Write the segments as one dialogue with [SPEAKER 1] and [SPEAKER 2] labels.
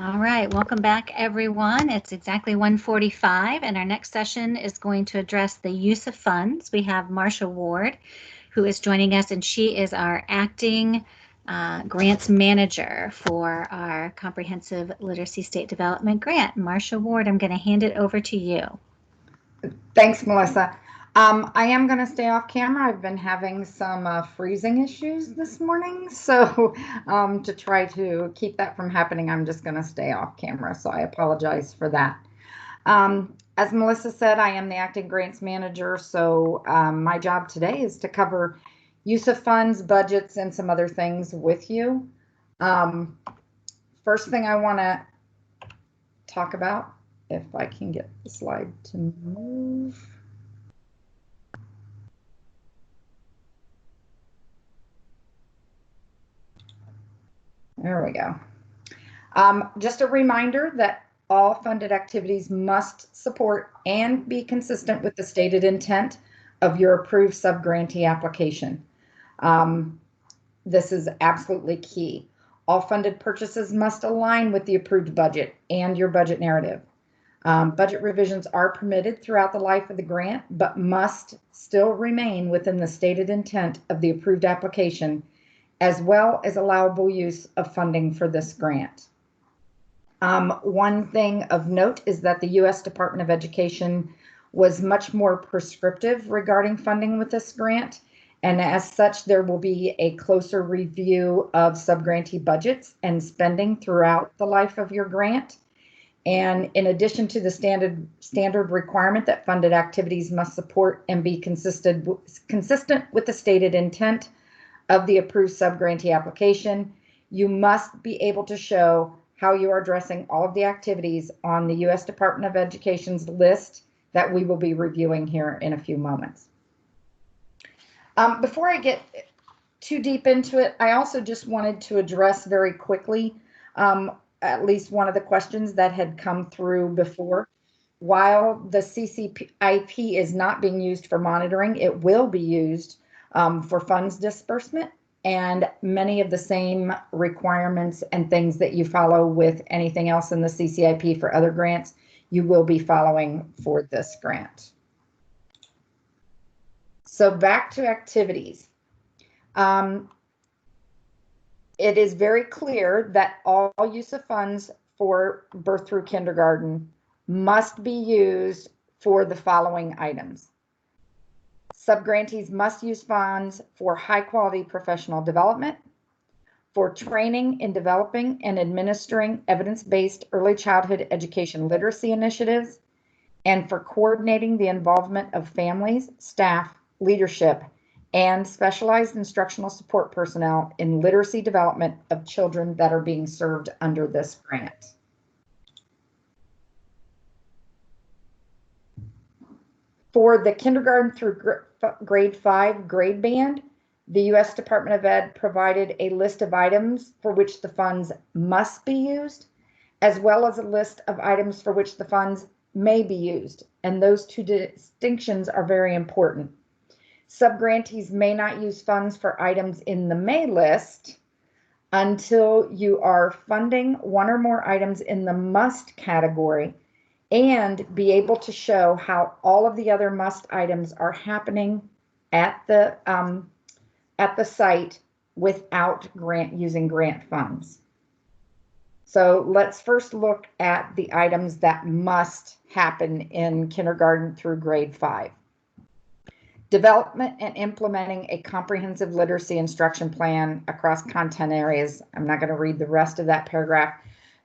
[SPEAKER 1] All right, welcome back everyone. It's exactly 1:45 and our next session is going to address the use of funds. We have Marcia Ward who is joining us, and she is our acting grants manager for our Comprehensive Literacy State Development Grant. Marcia Ward, I'm going to hand it over to you.
[SPEAKER 2] Thanks, Melissa. I am going to stay off camera. I've been having some freezing issues this morning, so to try to keep that from happening, I'm just going to stay off camera, so I apologize for that. As Melissa said, I am the acting grants manager, so my job today is to cover use of funds, budgets, and some other things with you. First thing I want to talk about, if I can get the slide to move. There we go. Just a reminder that all funded activities must support and be consistent with the stated intent of your approved subgrantee application. This is absolutely key. All funded purchases must align with the approved budget and your budget narrative. Budget revisions are permitted throughout the life of the grant, but must still remain within the stated intent of the approved application, as well as allowable use of funding for this grant. One thing of note is that the U.S. Department of Education was much more prescriptive regarding funding with this grant, and as such, there will be a closer review of subgrantee budgets and spending throughout the life of your grant. And in addition to the standard requirement that funded activities must support and be consistent with the stated intent of the approved subgrantee application, you must be able to show how you are addressing all of the activities on the U.S. Department of Education's list that we will be reviewing here in a few moments. Before I get too deep into it, I also just wanted to address very quickly at least one of the questions that had come through before. While the CCIP is not being used for monitoring, it will be used for funds disbursement, and many of the same requirements and things that you follow with anything else in the CCIP for other grants, you will be following for this grant. So back to activities. It is very clear that all use of funds for birth through kindergarten must be used for the following items. Subgrantees must use funds for high-quality professional development, for training in developing and administering evidence-based early childhood education literacy initiatives, and for coordinating the involvement of families, staff, leadership, and specialized instructional support personnel in literacy development of children that are being served under this grant. For the kindergarten through grade 5 grade band, the U.S. Department of Ed provided a list of items for which the funds must be used, as well as a list of items for which the funds may be used. And those two distinctions are very important. Subgrantees may not use funds for items in the may list until you are funding one or more items in the must category and be able to show how all of the other must items are happening at the site without using grant funds. So let's first look at the items that must happen in kindergarten through grade 5. Development and implementing a comprehensive literacy instruction plan across content areas. I'm not going to read the rest of that paragraph,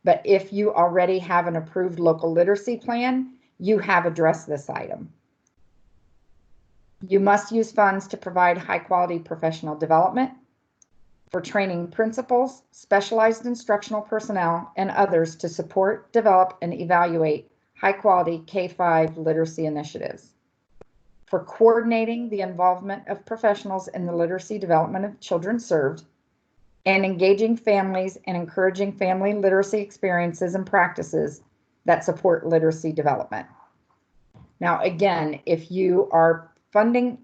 [SPEAKER 2] but if you already have an approved local literacy plan, you have addressed this item. You must use funds to provide high-quality professional development, for training principals, specialized instructional personnel, and others to support, develop, and evaluate high-quality K-5 literacy initiatives, for coordinating the involvement of professionals in the literacy development of children served, and engaging families and encouraging family literacy experiences and practices that support literacy development. Now, again, if you are funding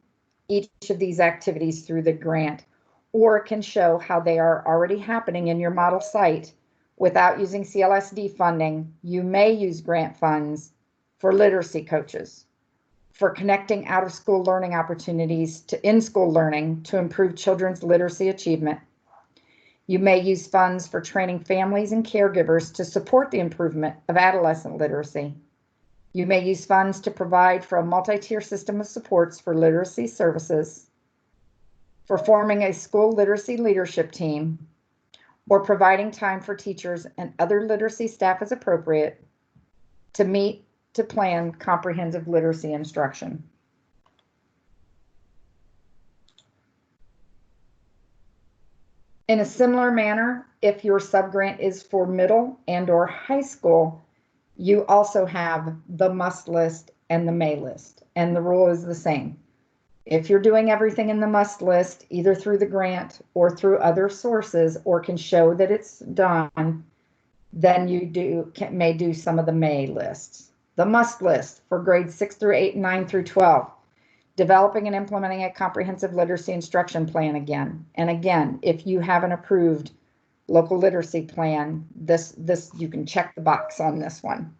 [SPEAKER 2] each of these activities through the grant, or can show how they are already happening in your model site Without using CLSD funding, you may use grant funds for literacy coaches, for connecting out-of-school learning opportunities to in-school learning to improve children's literacy achievement. You may use funds for training families and caregivers to support the improvement of adolescent literacy. You may use funds to provide for a multi-tier system of supports for literacy services, for forming a school literacy leadership team, or providing time for teachers and other literacy staff as appropriate to meet to plan comprehensive literacy instruction. In a similar manner, if your subgrant is for middle and/or high school, you also have the must list and the may list, and the rule is the same. If you're doing everything in the must list, either through the grant or through other sources, or can show that it's done, then you may do some of the may lists. The must list for grades 6 through 8 and 9 through 12, developing and implementing a comprehensive literacy instruction plan again. And again, if you have an approved local literacy plan, this you can check the box on this one.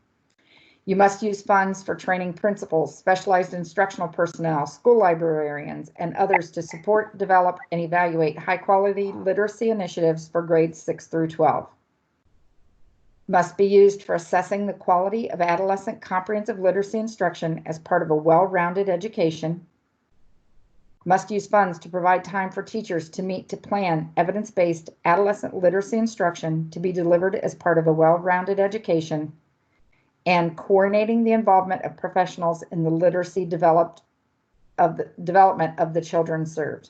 [SPEAKER 2] You must use funds for training principals, specialized instructional personnel, school librarians, and others to support, develop, and evaluate high-quality literacy initiatives for grades 6 through 12. Must be used for assessing the quality of adolescent comprehensive literacy instruction as part of a well-rounded education. Must use funds to provide time for teachers to meet to plan evidence-based adolescent literacy instruction to be delivered as part of a well-rounded education, and coordinating the involvement of professionals in the literacy development of the children served.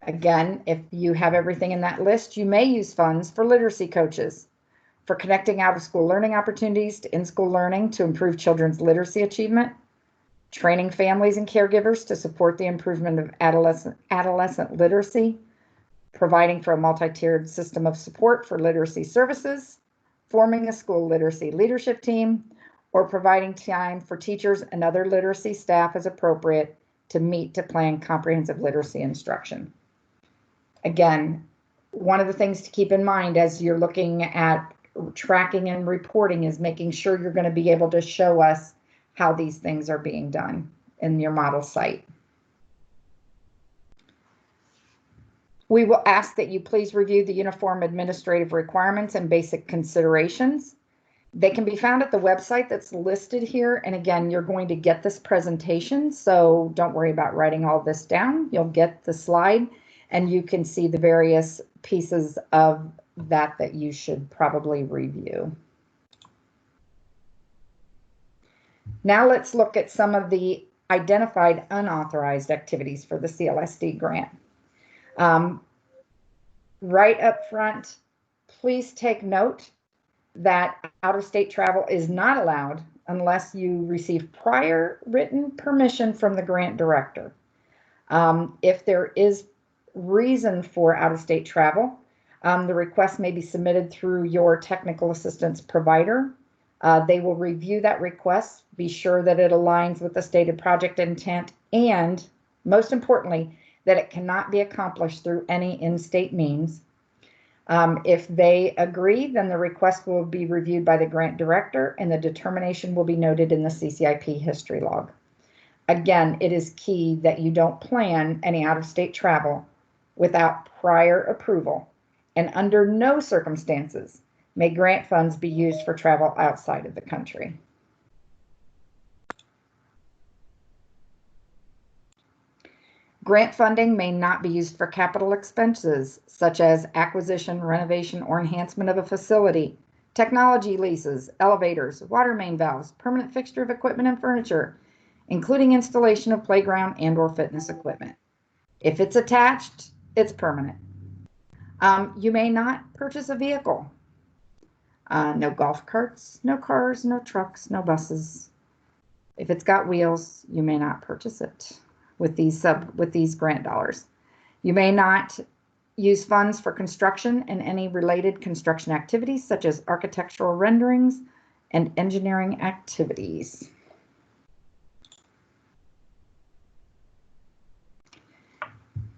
[SPEAKER 2] Again, if you have everything in that list, you may use funds for literacy coaches, for connecting out-of-school learning opportunities to in-school learning to improve children's literacy achievement, training families and caregivers to support the improvement of adolescent literacy, providing for a multi-tiered system of support for literacy services, forming a school literacy leadership team, or providing time for teachers and other literacy staff as appropriate to meet to plan comprehensive literacy instruction. Again, one of the things to keep in mind as you're looking at tracking and reporting is making sure you're going to be able to show us how these things are being done in your model site. We will ask that you please review the uniform administrative requirements and basic considerations. They can be found at the website that's listed here. And again, you're going to get this presentation, so don't worry about writing all this down. You'll get the slide and you can see the various pieces of that you should probably review. Now let's look at some of the identified unauthorized activities for the CLSD grant. Right up front, please take note that out-of-state travel is not allowed unless you receive prior written permission from the grant director. If there is reason for out-of-state travel, the request may be submitted through your technical assistance provider. They will review that request, be sure that it aligns with the stated project intent, and most importantly, that it cannot be accomplished through any in-state means. If they agree, then the request will be reviewed by the grant director and the determination will be noted in the CCIP history log. Again, it is key that you don't plan any out-of-state travel without prior approval, and under no circumstances may grant funds be used for travel outside of the country. Grant funding may not be used for capital expenses, such as acquisition, renovation, or enhancement of a facility, technology leases, elevators, water main valves, permanent fixture of equipment and furniture, including installation of playground and/or fitness equipment. If it's attached, it's permanent. You may not purchase a vehicle. No golf carts, no cars, no trucks, no buses. If it's got wheels, you may not purchase it with these grant dollars. You may not use funds for construction and any related construction activities such as architectural renderings and engineering activities.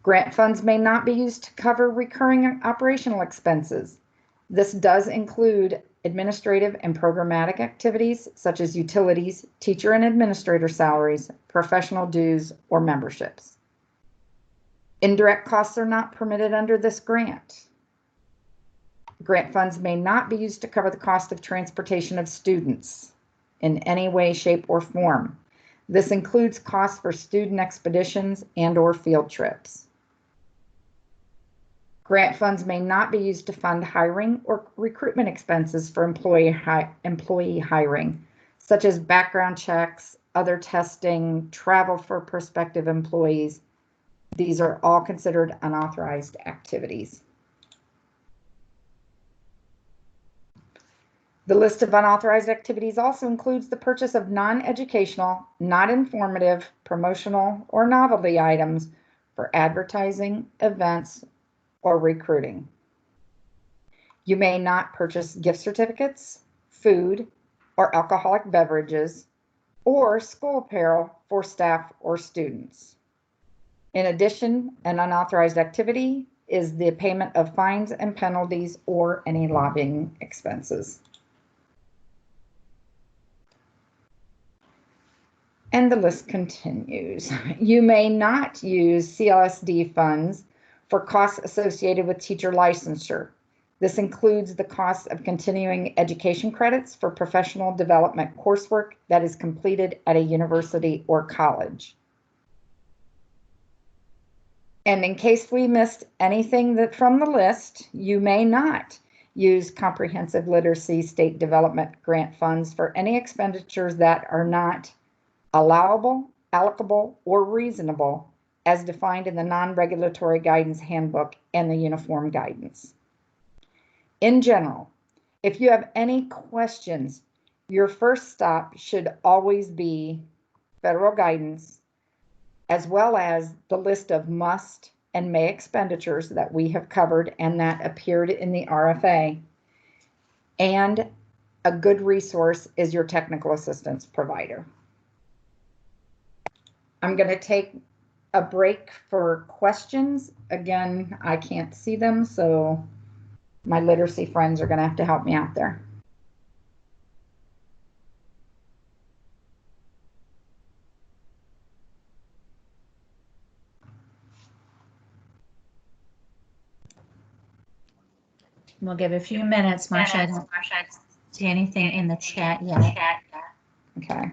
[SPEAKER 2] Grant funds may not be used to cover recurring operational expenses. This does include administrative and programmatic activities such as utilities, teacher and administrator salaries, professional dues, or memberships. Indirect costs are not permitted under this grant. Grant funds may not be used to cover the cost of transportation of students in any way, shape, or form. This includes costs for student expeditions and/or field trips. Grant funds may not be used to fund hiring or recruitment expenses for employee hiring, such as background checks, other testing, travel for prospective employees. These are all considered unauthorized activities. The list of unauthorized activities also includes the purchase of non-educational, not informative, promotional, or novelty items for advertising, events, or recruiting. You may not purchase gift certificates, food, or alcoholic beverages, or school apparel for staff or students. In addition, an unauthorized activity is the payment of fines and penalties or any lobbying expenses. And the list continues. You may not use CLSD funds for costs associated with teacher licensure. This includes the cost of continuing education credits for professional development coursework that is completed at a university or college. And in case we missed anything from the list, you may not use comprehensive literacy state development grant funds for any expenditures that are not allowable, allocable, or reasonable as defined in the non-regulatory guidance handbook and the uniform guidance. In general, if you have any questions, your first stop should always be federal guidance, as well as the list of must and may expenditures that we have covered and that appeared in the RFA. And a good resource is your technical assistance provider. I'm going to take a break for questions. Again, I can't see them, so my literacy friends are going to have to help me out there.
[SPEAKER 1] We'll give a few minutes, Marsha. I don't see anything in the chat yet.
[SPEAKER 2] Okay.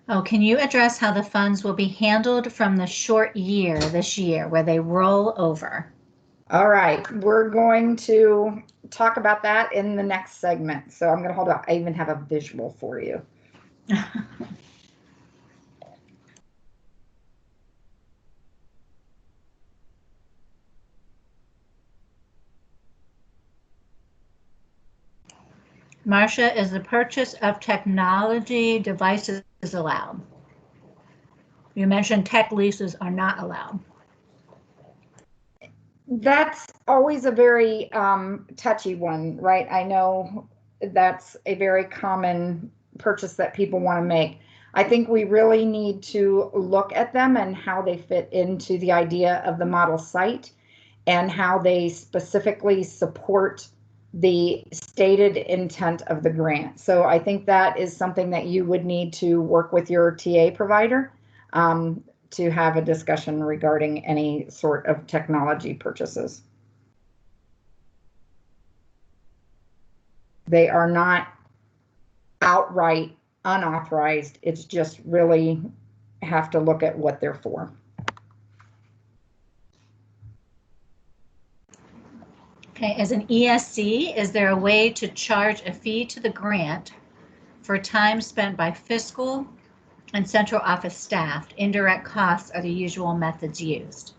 [SPEAKER 1] Oh, can you address how the funds will be handled from the short year this year where they roll over?
[SPEAKER 2] All right, we're going to talk about that in the next segment. So I'm going to hold up. I even have a visual for you.
[SPEAKER 1] Marcia, is the purchase of technology devices allowed? You mentioned tech leases are not allowed.
[SPEAKER 2] That's always a very touchy one, right? I know that's a very common purchase that people want to make. I think we really need to look at them and how they fit into the idea of the model site and how they specifically support the stated intent of the grant. So I think that is something that you would need to work with your TA provider to have a discussion regarding any sort of technology purchases. They are not outright unauthorized. It's just really have to look at what they're for.
[SPEAKER 1] Okay, as an ESC, is there a way to charge a fee to the grant for time spent by fiscal and central office staff? Indirect costs are the usual methods used.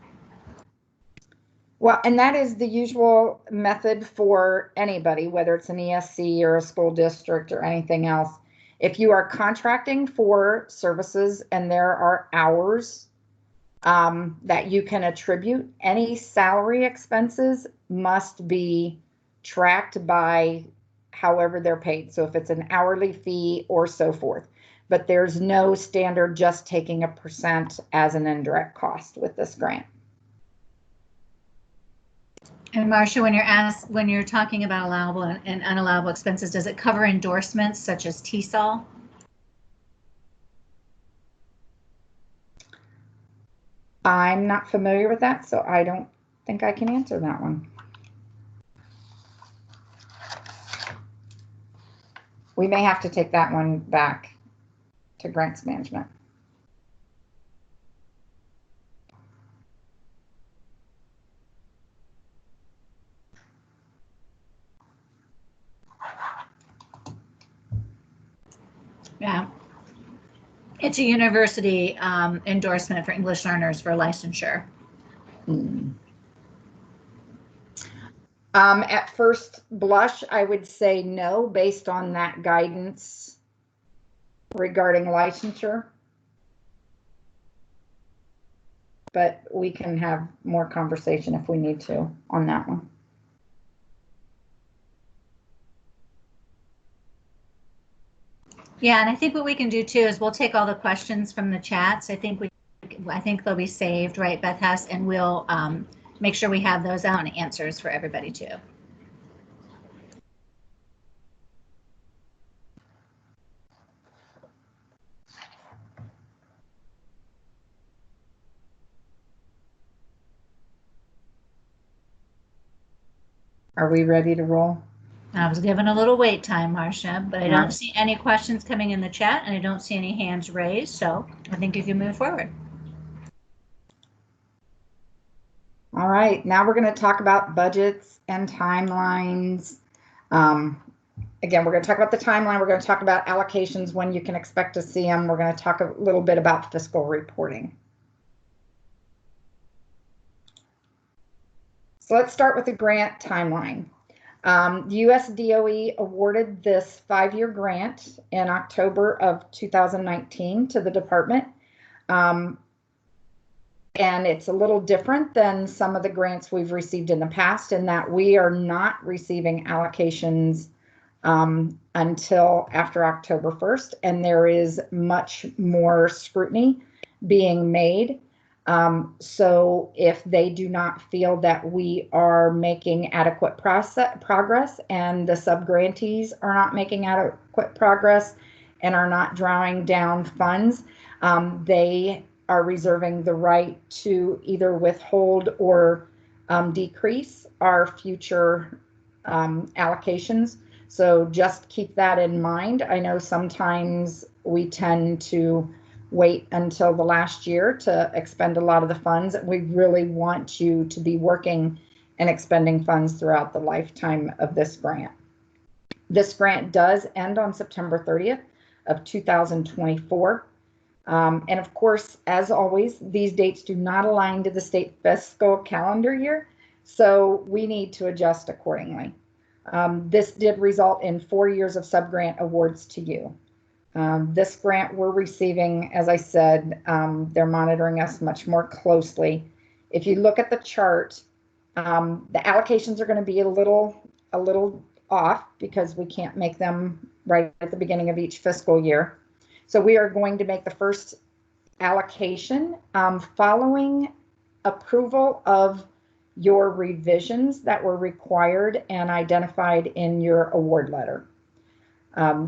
[SPEAKER 2] Well, and that is the usual method for anybody, whether it's an ESC or a school district or anything else. If you are contracting for services and there are hours that you can attribute, any salary expenses must be tracked by however they're paid. So if it's an hourly fee or so forth. but there's no standard just taking a percent as an indirect cost with this grant.
[SPEAKER 1] And Marcia, when you're talking about allowable and unallowable expenses, does it cover endorsements such as TESOL?
[SPEAKER 2] I'm not familiar with that, so I don't think I can answer that one. We may have to take that one back to grants management.
[SPEAKER 1] Yeah. It's a university endorsement for English learners for licensure.
[SPEAKER 2] At first blush, I would say no, based on that guidance regarding licensure. But we can have more conversation if we need to on that one.
[SPEAKER 1] Yeah, and I think what we can do too is we'll take all the questions from the chats. I think they'll be saved, right, Beth Hess, and we'll make sure we have those out and answers for everybody too.
[SPEAKER 2] Are we ready to roll?
[SPEAKER 1] I was given a little wait time, Marcia, but I don't see any questions coming in the chat and I don't see any hands raised, so I think you can move forward.
[SPEAKER 2] All right, now we're going to talk about budgets and timelines. Again, we're going to talk about the timeline. We're going to talk about allocations, when you can expect to see them. We're going to talk a little bit about fiscal reporting. So let's start with the grant timeline. The US DOE awarded this 5-year grant in October of 2019 to the department. And it's a little different than some of the grants we've received in the past in that we are not receiving allocations until after October 1st, and there is much more scrutiny being made. So if they do not feel that we are making adequate progress and the subgrantees are not making adequate progress and are not drawing down funds, they are reserving the right to either withhold or decrease our future allocations. So just keep that in mind. I know sometimes we tend to wait until the last year to expend a lot of the funds. We really want you to be working and expending funds throughout the lifetime of this grant. This grant does end on September 30th of 2024. And of course, as always, these dates do not align to the state fiscal calendar year, so we need to adjust accordingly. This did result in 4 years of subgrant awards to you. This grant we're receiving, as I said, they're monitoring us much more closely. If you look at the chart, the allocations are going to be a little off because we can't make them right at the beginning of each fiscal year. So we are going to make the first allocation following approval of your revisions that were required and identified in your award letter.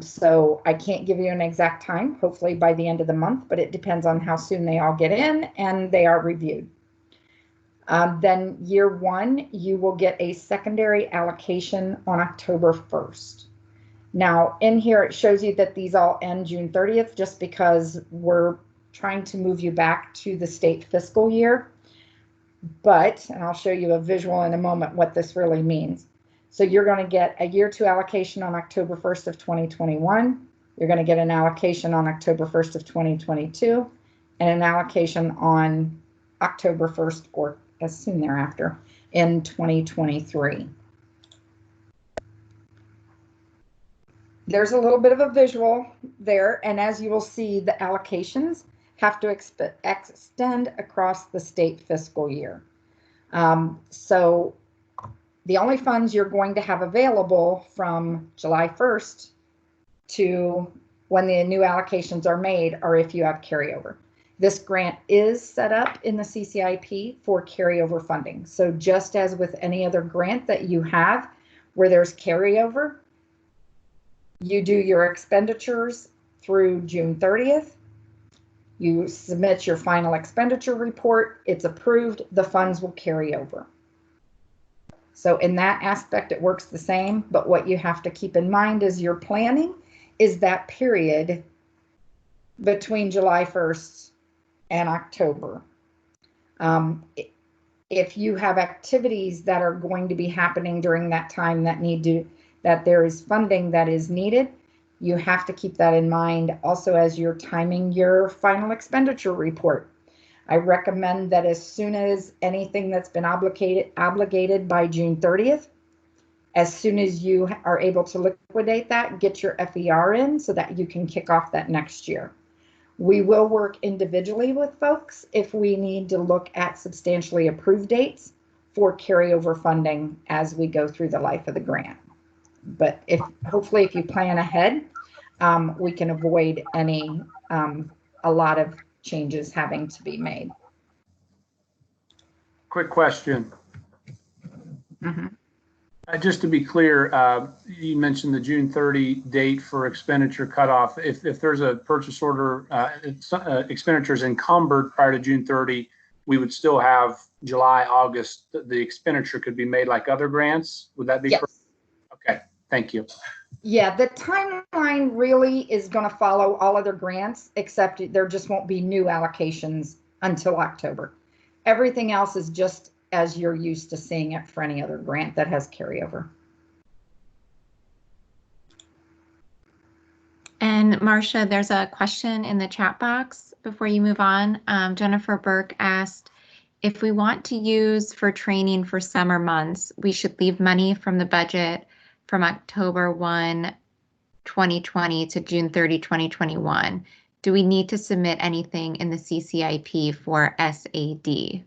[SPEAKER 2] So I can't give you an exact time, hopefully by the end of the month, but it depends on how soon they all get in and they are reviewed. Then year 1, you will get a secondary allocation on October 1st. Now in here, it shows you that these all end June 30th, just because we're trying to move you back to the state fiscal year. But, and I'll show you a visual in a moment what this really means. So you're going to get a year 2 allocation on October 1st of 2021. You're going to get an allocation on October 1st of 2022 and an allocation on October 1st or as soon thereafter in 2023. There's a little bit of a visual there, and as you will see, the allocations have to extend across the state fiscal year. So the only funds you're going to have available from July 1st to when the new allocations are made or if you have carryover. This grant is set up in the CCIP for carryover funding. So just as with any other grant that you have where there's carryover, you do your expenditures through June 30th. You submit your final expenditure report, it's approved, the funds will carry over. So in that aspect, it works the same, but what you have to keep in mind as you're planning is that period between July 1st and October. If you have activities that are going to be happening during that time that there is funding that is needed, you have to keep that in mind also as you're timing your final expenditure report. I recommend that as soon as anything that's been obligated by June 30th, as soon as you are able to liquidate that, get your FER in so that you can kick off that next year. We will work individually with folks if we need to look at substantially approved dates for carryover funding as we go through the life of the grant. But hopefully if you plan ahead, we can avoid a lot of changes having to be made.
[SPEAKER 3] Quick question.
[SPEAKER 2] Mm-hmm.
[SPEAKER 3] Just to be clear, you mentioned the June 30 date for expenditure cutoff. If there's a purchase order, expenditures encumbered prior to June 30, we would still have July, August. The expenditure could be made like other grants. Would that be
[SPEAKER 2] yes.
[SPEAKER 3] correct? Okay, thank you.
[SPEAKER 2] Yeah, the timeline really is going to follow all other grants, except there just won't be new allocations until October. Everything else is just as you're used to seeing it for any other grant that has carryover.
[SPEAKER 4] And Marcia, there's a question in the chat box before you move on. Jennifer Burke asked, if we want to use for training for summer months, we should leave money from the budget from October 1, 2020 to June 30, 2021. Do we need to submit anything in the CCIP for SAD?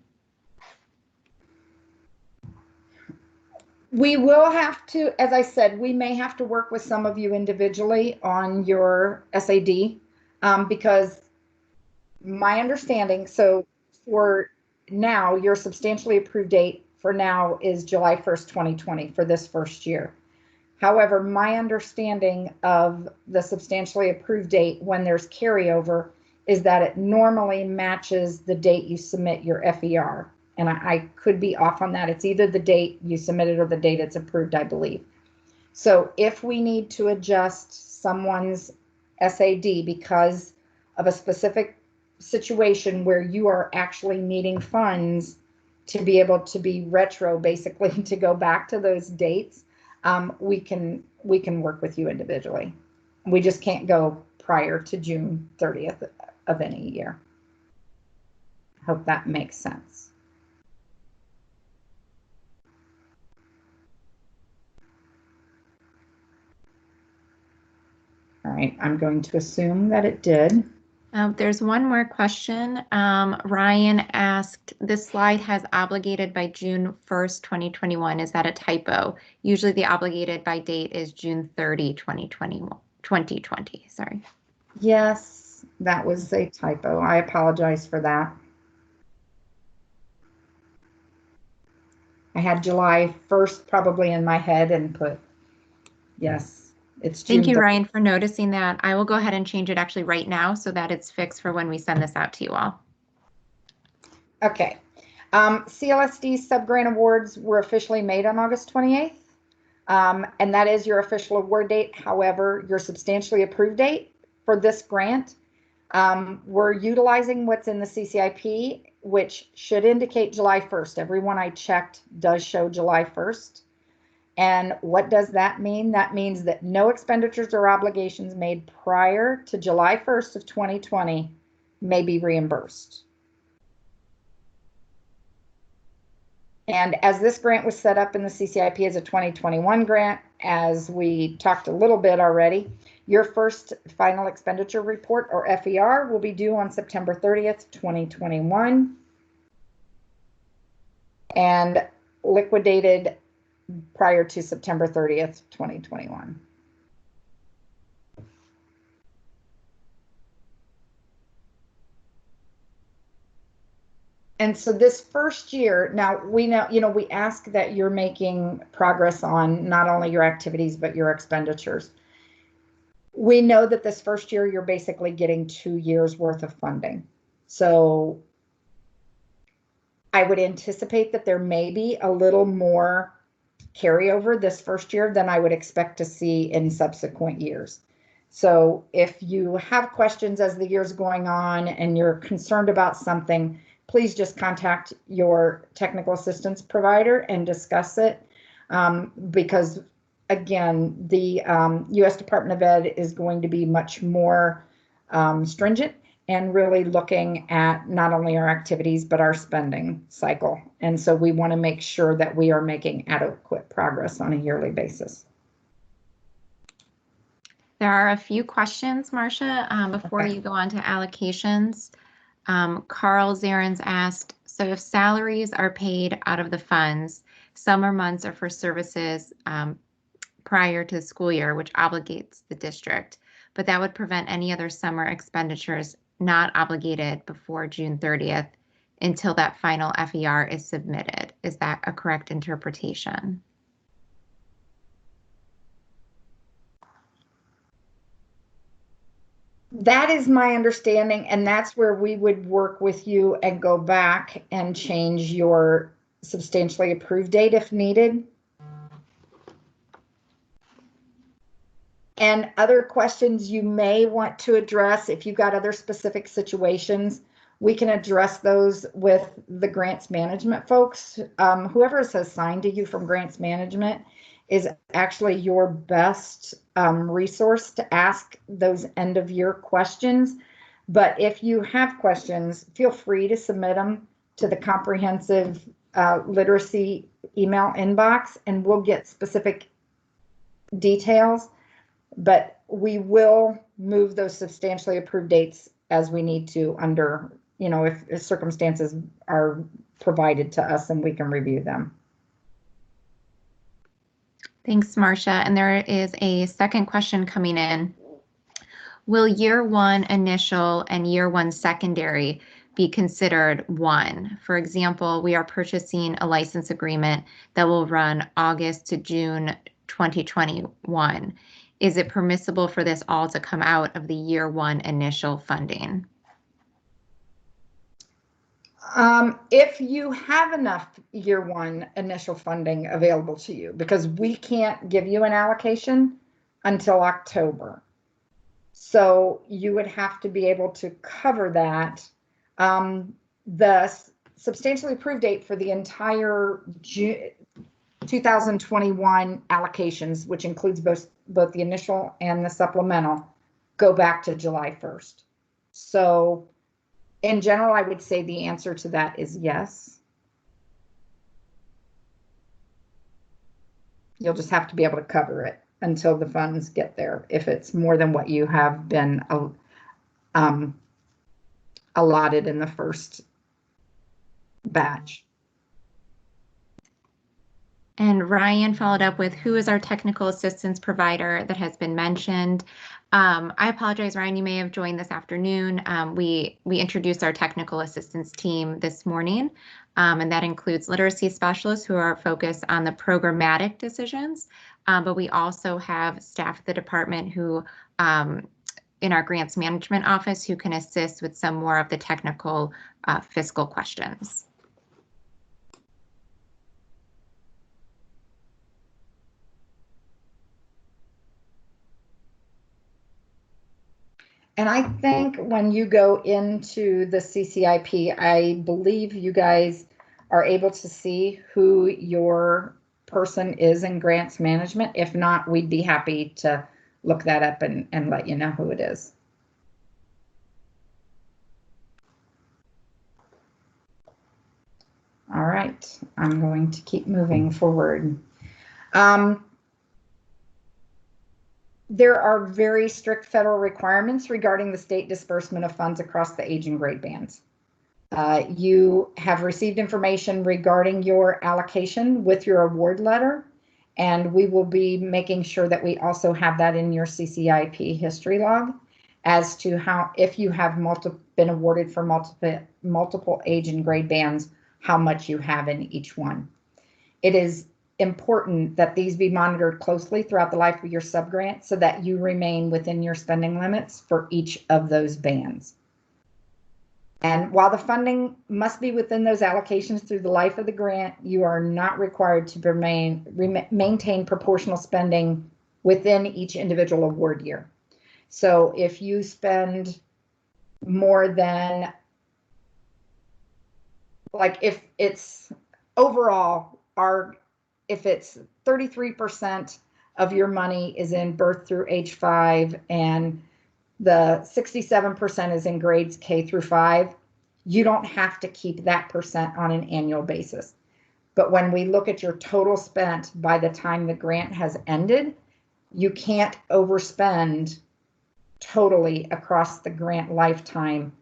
[SPEAKER 2] We will have to, as I said, we may have to work with some of you individually on your SAD because my understanding, so for now, your substantially approved date for now is July 1st, 2020 for this first year. However, my understanding of the substantially approved date when there's carryover is that it normally matches the date you submit your FER. And I could be off on that. It's either the date you submitted or the date it's approved, I believe. So if we need to adjust someone's SAD because of a specific situation where you are actually needing funds to be able to be retro, basically to go back to those dates, we can work with you individually. We just can't go prior to June 30th of any year. Hope that makes sense. All right, I'm going to assume that it did.
[SPEAKER 4] There's one more question. Ryan asked, this slide has obligated by June 1st, 2021. Is that a typo? Usually the obligated by date is June 30, 2020. Sorry.
[SPEAKER 2] Yes, that was a typo. I apologize for that. I had July 1st probably in my head and put, yes. It's June.
[SPEAKER 4] Thank you, Ryan, for noticing that. I will go ahead and change it actually right now so that it's fixed for when we send this out to you all.
[SPEAKER 2] Okay. CLSD Subgrant Awards were officially made on August 28th. And that is your official award date. However, your substantially approved date for this grant, we're utilizing what's in the CCIP, which should indicate July 1st. Everyone I checked does show July 1st. And what does that mean? That means that no expenditures or obligations made prior to July 1st of 2020 may be reimbursed. And as this grant was set up in the CCIP as a 2021 grant, as we talked a little bit already, your first final expenditure report or FER will be due on September 30th, 2021 and liquidated prior to September 30th, 2021. And so this first year, now we know, we ask that you're making progress on not only your activities, but your expenditures. We know that this first year, you're basically getting 2 years worth of funding. So I would anticipate that there may be a little more carryover this first year than I would expect to see in subsequent years. So if you have questions as the year's going on and you're concerned about something, please just contact your technical assistance provider and discuss it. Because again, the U.S. Department of Ed is going to be much more stringent and really looking at not only our activities, but our spending cycle. And so we want to make sure that we are making adequate progress on a yearly basis.
[SPEAKER 4] There are a few questions, Marcia, before
[SPEAKER 2] Okay.
[SPEAKER 4] you go on to allocations. Carl Zarens asked, so if salaries are paid out of the funds, summer months are for services prior to the school year, which obligates the district, but that would prevent any other summer expenditures not obligated before June 30th until that final FER is submitted. Is that a correct interpretation?
[SPEAKER 2] That is my understanding, and that's where we would work with you and go back and change your substantially approved date if needed. And other questions you may want to address, if you've got other specific situations, we can address those with the grants management folks. Whoever is assigned to you from grants management is actually your best resource to ask those end of year questions. But if you have questions, feel free to submit them to the comprehensive literacy email inbox, and we'll get specific details. But we will move those substantially approved dates as we need to under, if circumstances are provided to us and we can review them.
[SPEAKER 4] Thanks, Marcia. And there is a second question coming in. Will year one initial and year one secondary be considered one? For example, we are purchasing a license agreement that will run August to June 2021. Is it permissible for this all to come out of the year one initial funding?
[SPEAKER 2] If you have enough year one initial funding available to you, because we can't give you an allocation until October. So you would have to be able to cover that. The substantially approved date for the entire 2021 allocations, which includes both the initial and the supplemental, go back to July 1st. So in general, I would say the answer to that is yes. You'll just have to be able to cover it until the funds get there, if it's more than what you have been allotted in the first batch.
[SPEAKER 4] And Ryan followed up with, who is our technical assistance provider that has been mentioned? I apologize, Ryan, you may have joined this afternoon. We introduced our technical assistance team this morning, and that includes literacy specialists who are focused on the programmatic decisions, but we also have staff at the department who, in our grants management office, who can assist with some more of the technical fiscal questions.
[SPEAKER 2] And I think when you go into the CCIP, I believe you guys are able to see who your person is in grants management. If not, we'd be happy to look that up and let you know who it is. All right, I'm going to keep moving forward. There are very strict federal requirements regarding the state disbursement of funds across the age and grade bands. You have received information regarding your allocation with your award letter, and we will be making sure that we also have that in your CCIP history log as to how, if you have been awarded for multiple age and grade bands, how much you have in each one. It is important that these be monitored closely throughout the life of your subgrant so that you remain within your spending limits for each of those bands. And while the funding must be within those allocations through the life of the grant, you are not required to maintain proportional spending within each individual award year. So if you spend more than, like if it's overall, if it's 33% of your money is in birth through age 5 and the 67% is in grades K through 5, you don't have to keep that percent on an annual basis. But when we look at your total spent by the time the grant has ended, you can't overspend totally across the grant lifetime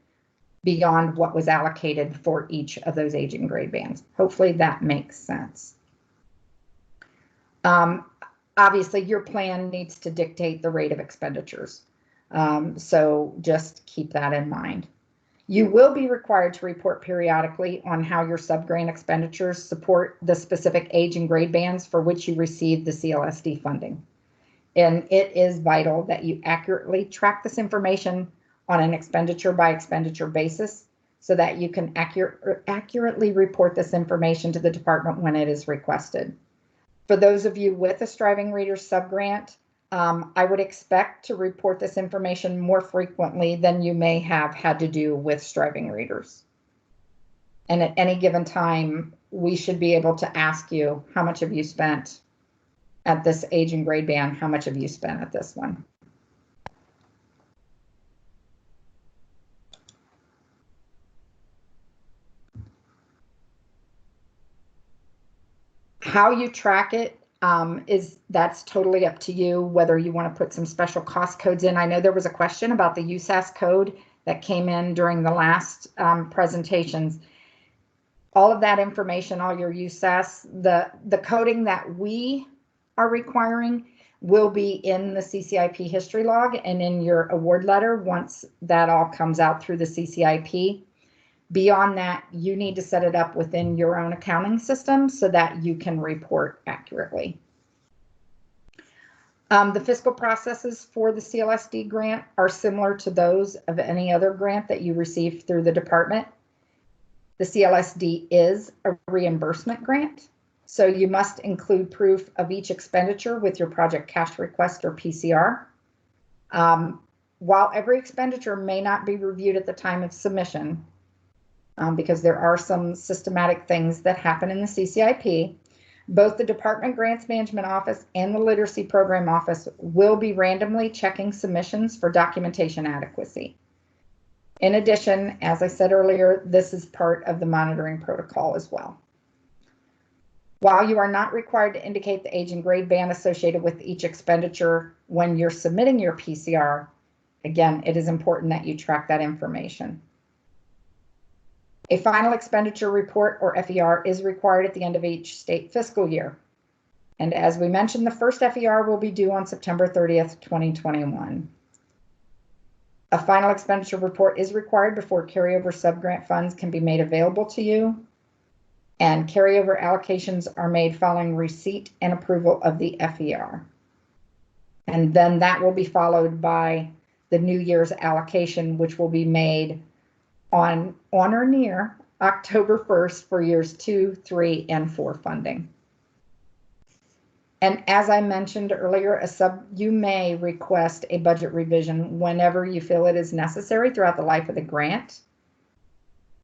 [SPEAKER 2] beyond what was allocated for each of those age and grade bands. Hopefully that makes sense. Obviously, your plan needs to dictate the rate of expenditures. So just keep that in mind. You will be required to report periodically on how your subgrant expenditures support the specific age and grade bands for which you receive the CLSD funding. And it is vital that you accurately track this information on an expenditure by expenditure basis so that you can accurately report this information to the department when it is requested. For those of you with a Striving Readers subgrant, I would expect to report this information more frequently than you may have had to do with Striving Readers. And at any given time, we should be able to ask you, how much have you spent at this age and grade band? How much have you spent at this one? How you track it that's totally up to you, whether you want to put some special cost codes in. I know there was a question about the USAS code that came in during the last presentations. All of that information, all your USAS, the coding that we are requiring will be in the CCIP history log and in your award letter once that all comes out through the CCIP. Beyond that, you need to set it up within your own accounting system so that you can report accurately. The fiscal processes for the CLSD grant are similar to those of any other grant that you receive through the department. The CLSD is a reimbursement grant, so you must include proof of each expenditure with your project cash request or PCR. While every expenditure may not be reviewed at the time of submission, because there are some systematic things that happen in the CCIP, both the Department Grants Management Office and the Literacy Program Office will be randomly checking submissions for documentation adequacy. In addition, as I said earlier, this is part of the monitoring protocol as well. While you are not required to indicate the age and grade band associated with each expenditure when you're submitting your PCR, again, it is important that you track that information. A final expenditure report, or FER, is required at the end of each state fiscal year. And as we mentioned, the first FER will be due on September 30th, 2021. A final expenditure report is required before carryover subgrant funds can be made available to you. And carryover allocations are made following receipt and approval of the FER. And then that will be followed by the New Year's allocation, which will be made on or near October 1st for years 2, 3, and 4 funding. And as I mentioned earlier, you may request a budget revision whenever you feel it is necessary throughout the life of the grant.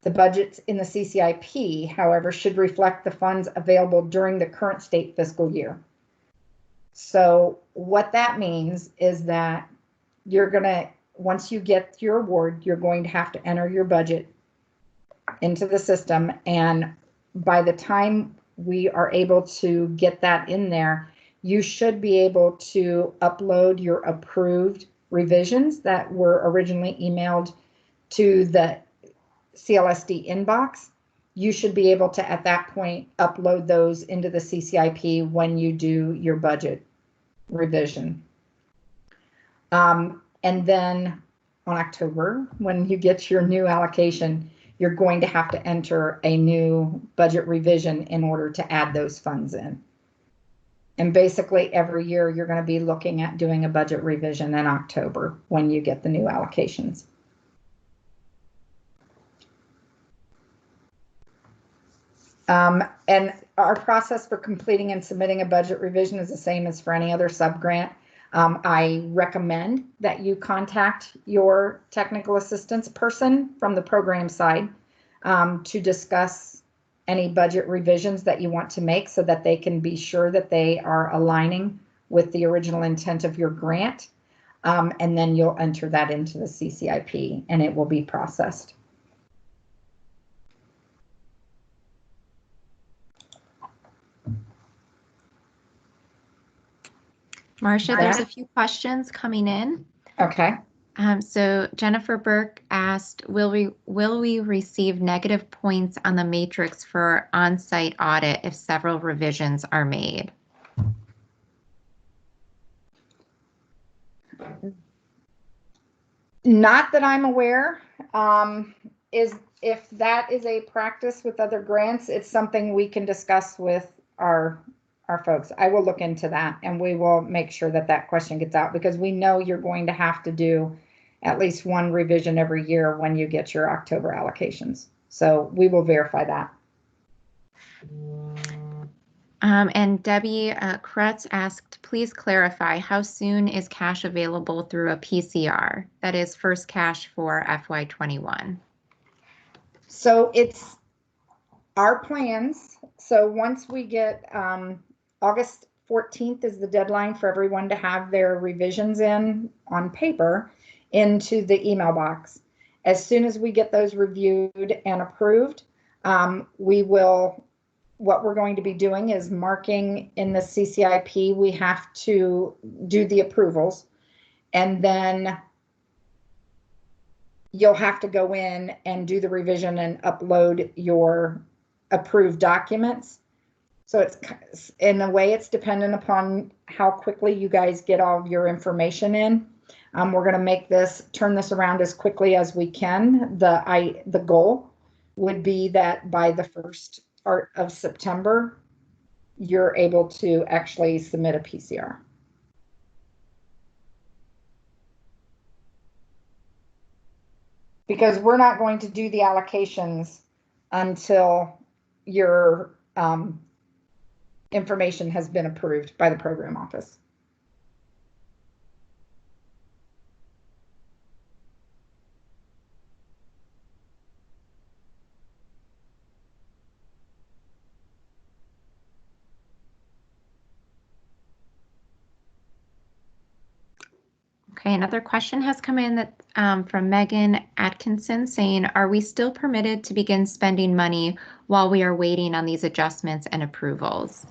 [SPEAKER 2] The budgets in the CCIP, however, should reflect the funds available during the current state fiscal year. So what that means is that you're going to, once you get your award, you're going to have to enter your budget into the system. And by the time we are able to get that in there, you should be able to upload your approved revisions that were originally emailed to the CLSD inbox. You should be able to, at that point, upload those into the CCIP when you do your budget revision. And then on October, when you get your new allocation, you're going to have to enter a new budget revision in order to add those funds in. And basically every year you're going to be looking at doing a budget revision in October when you get the new allocations. And our process for completing and submitting a budget revision is the same as for any other subgrant. I recommend that you contact your technical assistance person from the program side to discuss any budget revisions that you want to make so that they can be sure that they are aligning with the original intent of your grant. And then you'll enter that into the CCIP and it will be processed.
[SPEAKER 4] Marcia, there's a few questions coming in.
[SPEAKER 2] Okay.
[SPEAKER 4] So Jennifer Burke asked, will we receive negative points on the matrix for on-site audit if several revisions are made?
[SPEAKER 2] Not that I'm aware. If that is a practice with other grants, it's something we can discuss with our folks. I will look into that and we will make sure that that question gets out, because we know you're going to have to do at least one revision every year when you get your October allocations. So we will verify that.
[SPEAKER 4] And Debbie Kretz asked, please clarify, how soon is cash available through a PCR? That is first cash for FY21.
[SPEAKER 2] So it's our plans. So once we get August 14th is the deadline for everyone to have their revisions in on paper into the email box. As soon as we get those reviewed and approved, what we're going to be doing is marking in the CCIP, we have to do the approvals, and then you'll have to go in and do the revision and upload your approved documents. So it's, in a way, it's dependent upon how quickly you guys get all of your information in. We're going to turn this around as quickly as we can. The goal would be that by the first part of September, you're able to actually submit a PCR. Because we're not going to do the allocations until your information has been approved by the program office.
[SPEAKER 4] Okay, another question has come in that from Megan Atkinson saying, are we still permitted to begin spending money while we are waiting on these adjustments and approvals?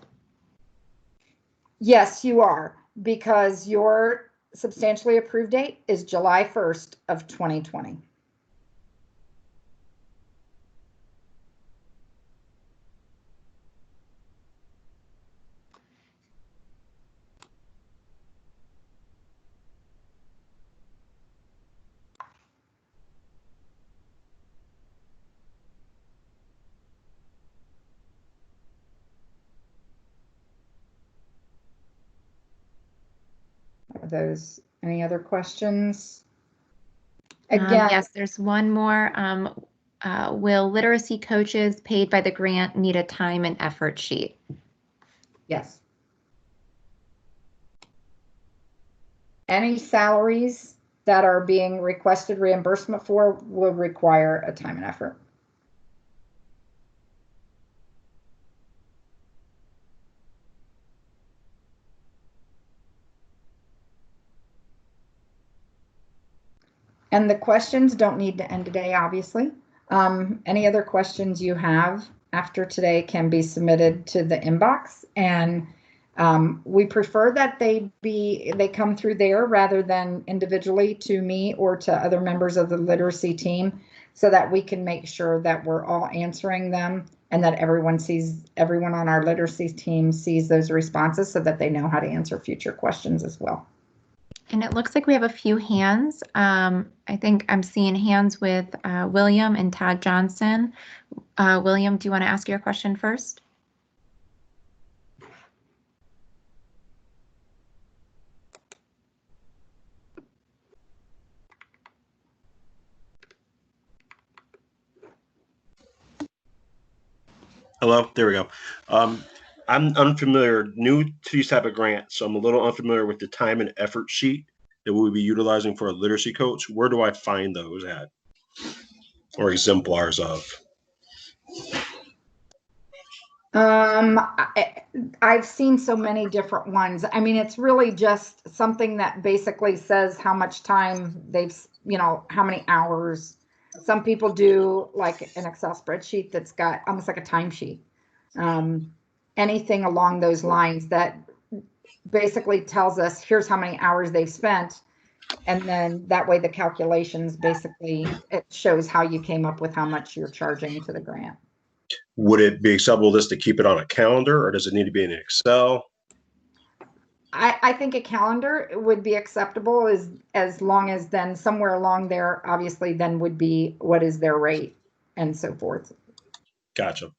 [SPEAKER 2] Yes, you are, because your substantially approved date is July 1st of 2020. Are those any other questions? Again,
[SPEAKER 4] yes, there's one more. Will literacy coaches paid by the grant need a time and effort sheet?
[SPEAKER 2] Yes. Any salaries that are being requested reimbursement for will require a time and effort. And the questions don't need to end today, obviously. Any other questions you have after today can be submitted to the inbox, and we prefer that they come through there rather than individually to me or to other members of the literacy team, so that we can make sure that we're all answering them and that everyone on our literacy team sees those responses so that they know how to answer future questions as well.
[SPEAKER 4] And it looks like we have a few hands. I think I'm seeing hands with William and Todd Johnson. William, do you want to ask your question first?
[SPEAKER 5] Hello, there we go. I'm unfamiliar, new to these type of grants, so I'm a little unfamiliar with the time and effort sheet that we'll be utilizing for a literacy coach. Where do I find those at, or exemplars of?
[SPEAKER 2] I've seen so many different ones. I mean, it's really just something that basically says how much time they've, how many hours. Some people do like an Excel spreadsheet that's got almost like a timesheet. Anything along those lines that basically tells us here's how many hours they've spent. And then that way the calculations basically, it shows how you came up with how much you're charging to the grant.
[SPEAKER 5] Would it be acceptable just to keep it on a calendar, or does it need to be in Excel?
[SPEAKER 2] I think a calendar would be acceptable as long as then somewhere along there, obviously then would be what is their rate and so forth.
[SPEAKER 5] Gotcha.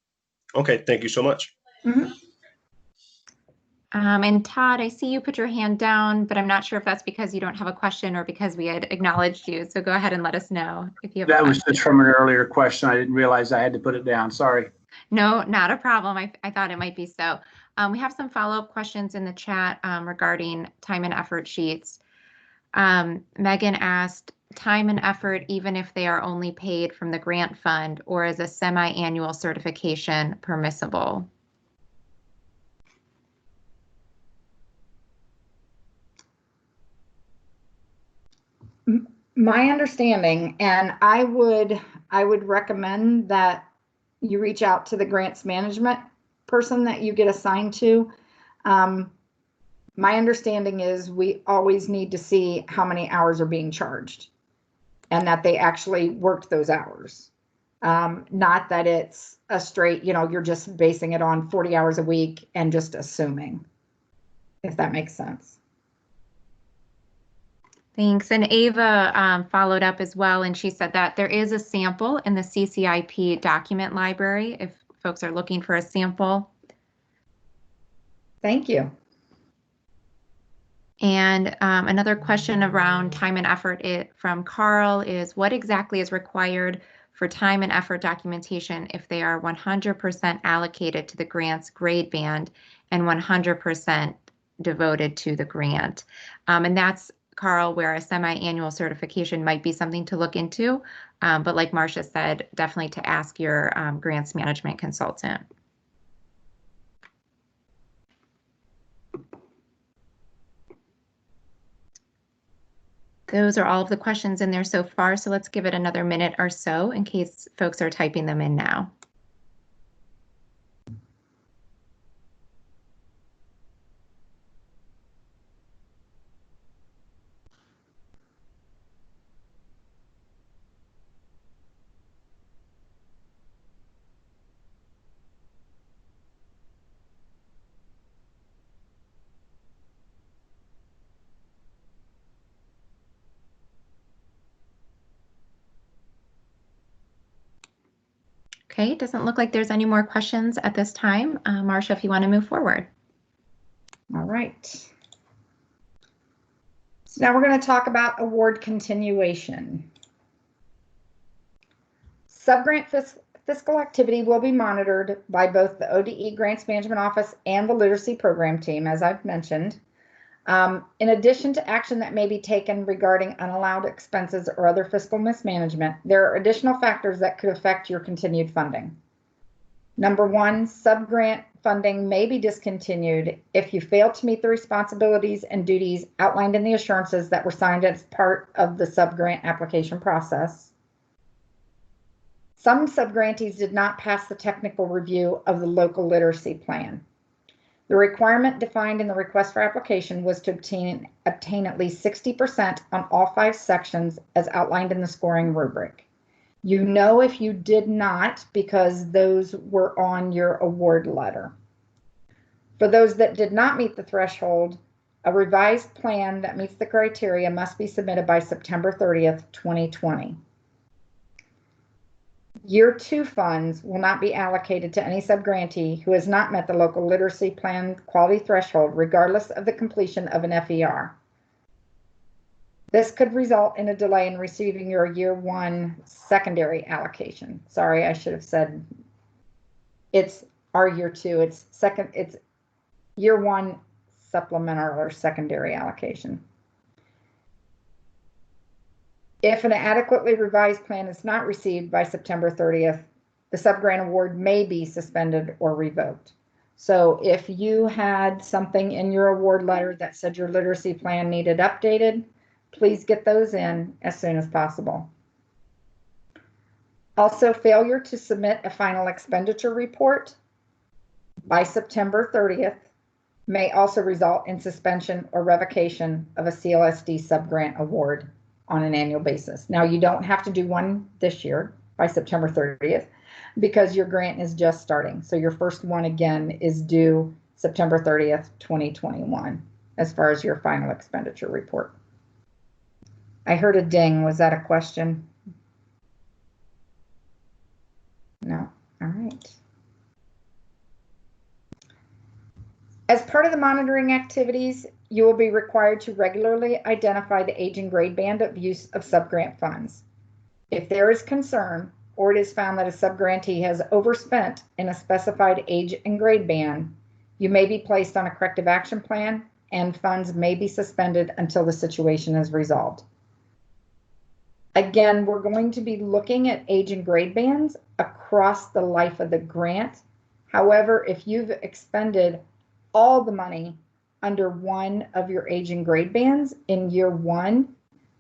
[SPEAKER 5] Okay, thank you so much.
[SPEAKER 2] Mm-hmm.
[SPEAKER 4] And Todd, I see you put your hand down, but I'm not sure if that's because you don't have a question or because we had acknowledged you. So go ahead and let us know if you have a question.
[SPEAKER 3] That was just from an earlier question. I didn't realize I had to put it down. Sorry.
[SPEAKER 4] No, not a problem. I thought it might be so. We have some follow-up questions in the chat regarding time and effort sheets. Megan asked, time and effort, even if they are only paid from the grant fund, or is a semi-annual certification permissible?
[SPEAKER 2] My understanding, and I would recommend that you reach out to the grants management person that you get assigned to. My understanding is we always need to see how many hours are being charged and that they actually worked those hours. Not that it's a straight, you're just basing it on 40 hours a week and just assuming, if that makes sense.
[SPEAKER 4] Thanks. And Ava followed up as well, and she said that there is a sample in the CCIP document library if folks are looking for a sample.
[SPEAKER 2] Thank you.
[SPEAKER 4] And another question around time and effort from Carl is, what exactly is required for time and effort documentation if they are 100% allocated to the grant's grade band and 100% devoted to the grant? And that's, Carl, where a semi-annual certification might be something to look into. But like Marcia said, definitely to ask your grants management consultant. Those are all of the questions in there so far, so let's give it another minute or so in case folks are typing them in now. Okay, it doesn't look like there's any more questions at this time. Marcia, if you want to move forward.
[SPEAKER 2] All right. So now we're going to talk about award continuation. Subgrant fiscal activity will be monitored by both the ODE Grants Management Office and the Literacy Program Team, as I've mentioned. In addition to action that may be taken regarding unallowed expenses or other fiscal mismanagement, there are additional factors that could affect your continued funding. Number one, subgrant funding may be discontinued if you fail to meet the responsibilities and duties outlined in the assurances that were signed as part of the subgrant application process. Some subgrantees did not pass the technical review of the local literacy plan. The requirement defined in the request for application was to obtain at least 60% on all 5 sections as outlined in the scoring rubric. You know if you did not because those were on your award letter. For those that did not meet the threshold, A revised plan that meets the criteria must be submitted by September 30th, 2020. Year 2 funds will not be allocated to any subgrantee who has not met the local literacy plan quality threshold, regardless of the completion of an FER. This could result in a delay in receiving your Year 1 secondary allocation. Sorry, I should have said it's our Year 2. It's Year 1 supplemental or secondary allocation. If an adequately revised plan is not received by September 30th, the subgrant award may be suspended or revoked. So if you had something in your award letter that said your literacy plan needed updated, please get those in as soon as possible. Also, failure to submit a final expenditure report by September 30th may also result in suspension or revocation of a CLSD subgrant award on an annual basis. Now, you don't have to do one this year by September 30th because your grant is just starting. So your first one again is due September 30th, 2021, as far as your final expenditure report. I heard a ding. Was that a question? No. All right. As part of the monitoring activities, you will be required to regularly identify the age and grade band of use of subgrant funds. If there is concern or it is found that a subgrantee has overspent in a specified age and grade band, you may be placed on a corrective action plan and funds may be suspended until the situation is resolved. Again, we're going to be looking at age and grade bands across the life of the grant. However, if you've expended all the money under one of your age and grade bands in Year 1,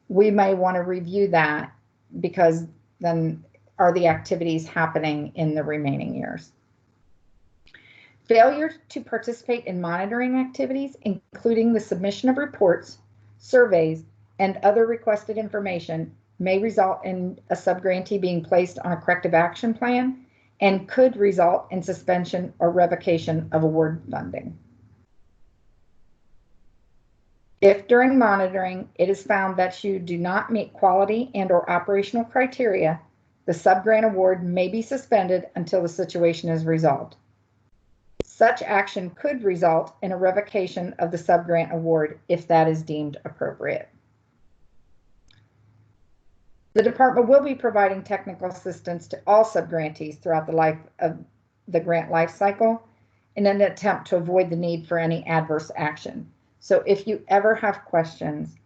[SPEAKER 2] we may want to review that because then are the activities happening in the remaining years. Failure to participate in monitoring activities, including the submission of reports, surveys, and other requested information, may result in a subgrantee being placed on a corrective action plan and could result in suspension or revocation of award funding. If during monitoring it is found that you do not meet quality and/or operational criteria, the subgrant award may be suspended until the situation is resolved. Such action could result in a revocation of the subgrant award if that is deemed appropriate. The department will be providing technical assistance to all subgrantees throughout the life of the grant life cycle in an attempt to avoid the need for any adverse action. So if you ever have questions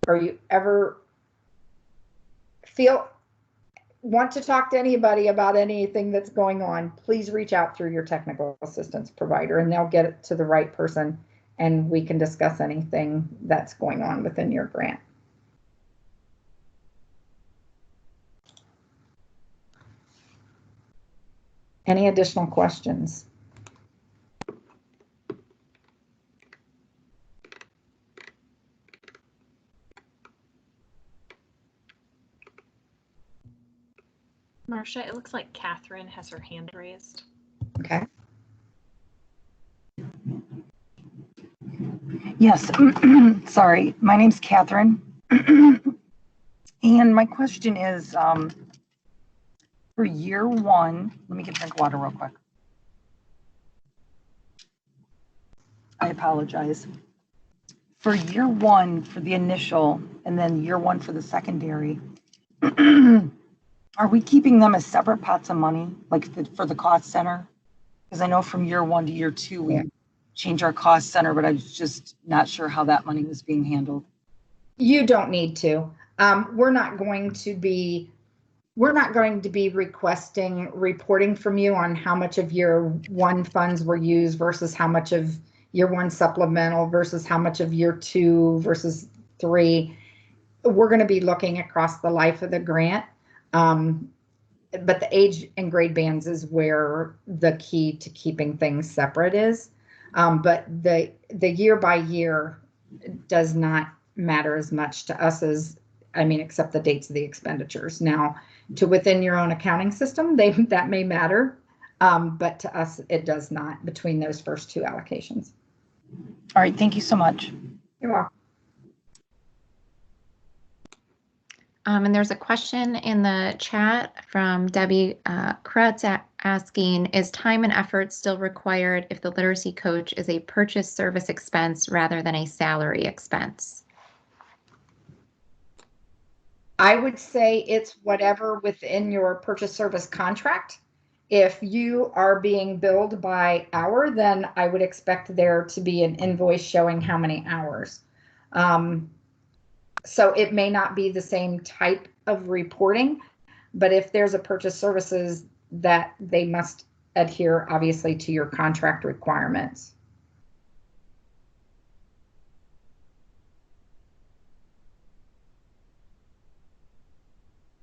[SPEAKER 2] or you ever want to talk to anybody about anything that's going on, please reach out through your technical assistance provider and they'll get it to the right person and we can discuss anything that's going on within your grant. Any additional questions?
[SPEAKER 6] Marcia, it looks like Catherine has her hand raised.
[SPEAKER 2] Okay.
[SPEAKER 7] Yes, sorry, my name's Catherine. And my question is, for Year 1, let me get a drink of water real quick. I apologize. For Year 1 for the initial and then Year 1 for the secondary, are we keeping them as separate pots of money, like for the cost center? Because I know from Year 1 to Year 2, we change our cost center, but I was just not sure how that money was being handled.
[SPEAKER 2] You don't need to. We're not going to be requesting reporting from you on how much of Year 1 funds were used versus how much of Year 1 supplemental versus how much of Year 2 versus 3. We're going to be looking across the life of the grant. But the age and grade bands is where the key to keeping things separate is. But the year by year does not matter as much to us as, except the dates of the expenditures. Now, to within your own accounting system, that may matter, but to us, it does not between those first two allocations.
[SPEAKER 7] All right, thank you so much.
[SPEAKER 2] You're welcome.
[SPEAKER 4] And there's a question in the chat from Debbie Krutz asking, is time and effort still required if the literacy coach is a purchase service expense rather than a salary expense?
[SPEAKER 2] I would say it's whatever within your purchase service contract. If you are being billed by hour, then I would expect there to be an invoice showing how many hours. So it may not be the same type of reporting, but if there's a purchase services, that they must adhere obviously to your contract requirements.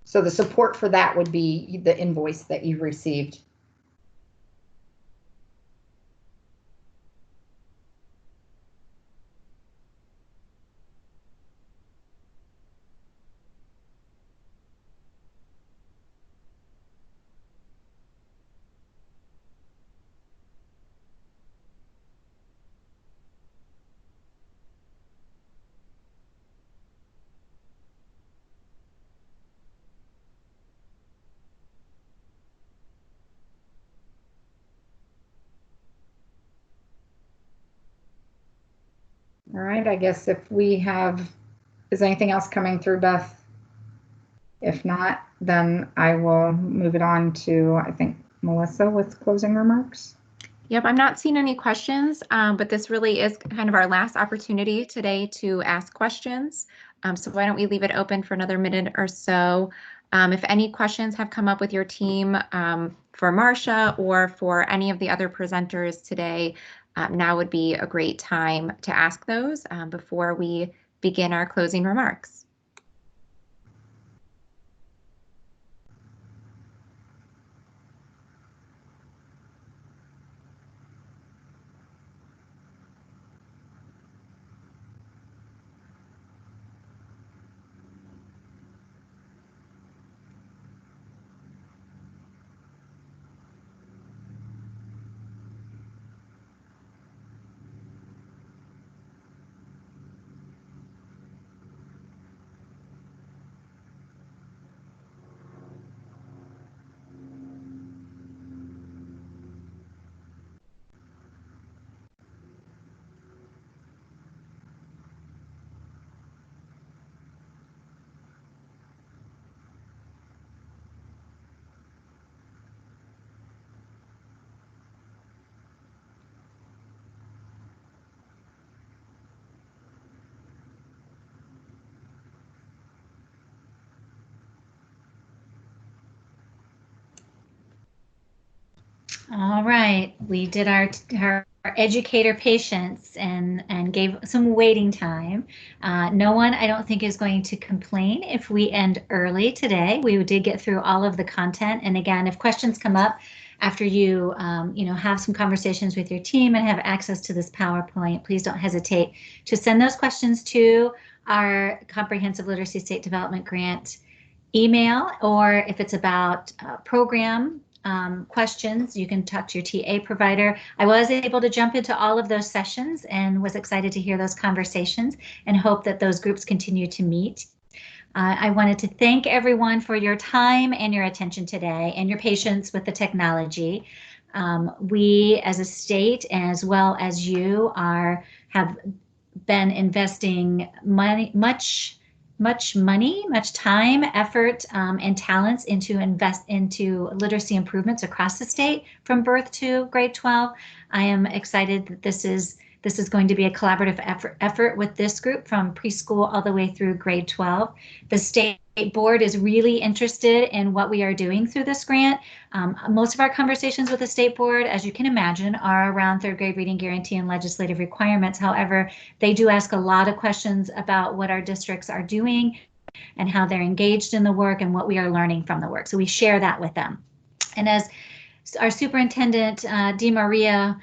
[SPEAKER 2] So the support for that would be the invoice that you received. All right, I guess if we have, is anything else coming through, Beth? If not, then I will move it on to, I think, Melissa with closing remarks.
[SPEAKER 4] Yep, I'm not seeing any questions, but this really is kind of our last opportunity today to ask questions. So why don't we leave it open for another minute or so. If any questions have come up with your team for Marcia or for any of the other presenters today, now would be a great time to ask those before we begin our closing remarks.
[SPEAKER 1] All right, we did our educator patience and gave some waiting time. No one, I don't think, is going to complain if we end early today. We did get through all of the content, and again, if questions come up after you have some conversations with your team and have access to this PowerPoint, please don't hesitate to send those questions to our Comprehensive Literacy State Development Grant email, or if it's about program questions, you can talk to your TA provider. I was able to jump into all of those sessions and was excited to hear those conversations and hope that those groups continue to meet. I wanted to thank everyone for your time and your attention today and your patience with the technology. We as a state, as well as you, have been investing much time, effort, and talents into literacy improvements across the state from birth to grade 12. I am excited that this is going to be a collaborative effort with this group from preschool all the way through grade 12. The state board is really interested in what we are doing through this grant. Most of our conversations with the state board, as you can imagine, are around third grade reading guarantee and legislative requirements. However, they do ask a lot of questions about what our districts are doing and how they're engaged in the work and what we are learning from the work. So we share that with them. And as our superintendent, DeMaria,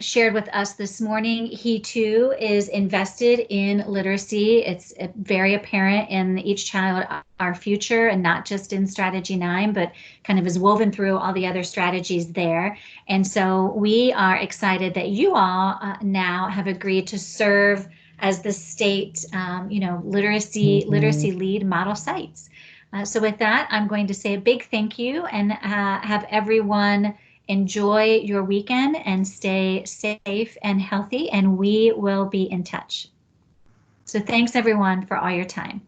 [SPEAKER 1] shared with us this morning, he too is invested in literacy. It's very apparent in Each Child, Our Future, and not just in Strategy 9, but kind of is woven through all the other strategies there. And so we are excited that you all now have agreed to serve as the state, literacy lead model sites. So with that, I'm going to say a big thank you and have everyone enjoy your weekend and stay safe and healthy, and we will be in touch. So thanks everyone for all your time.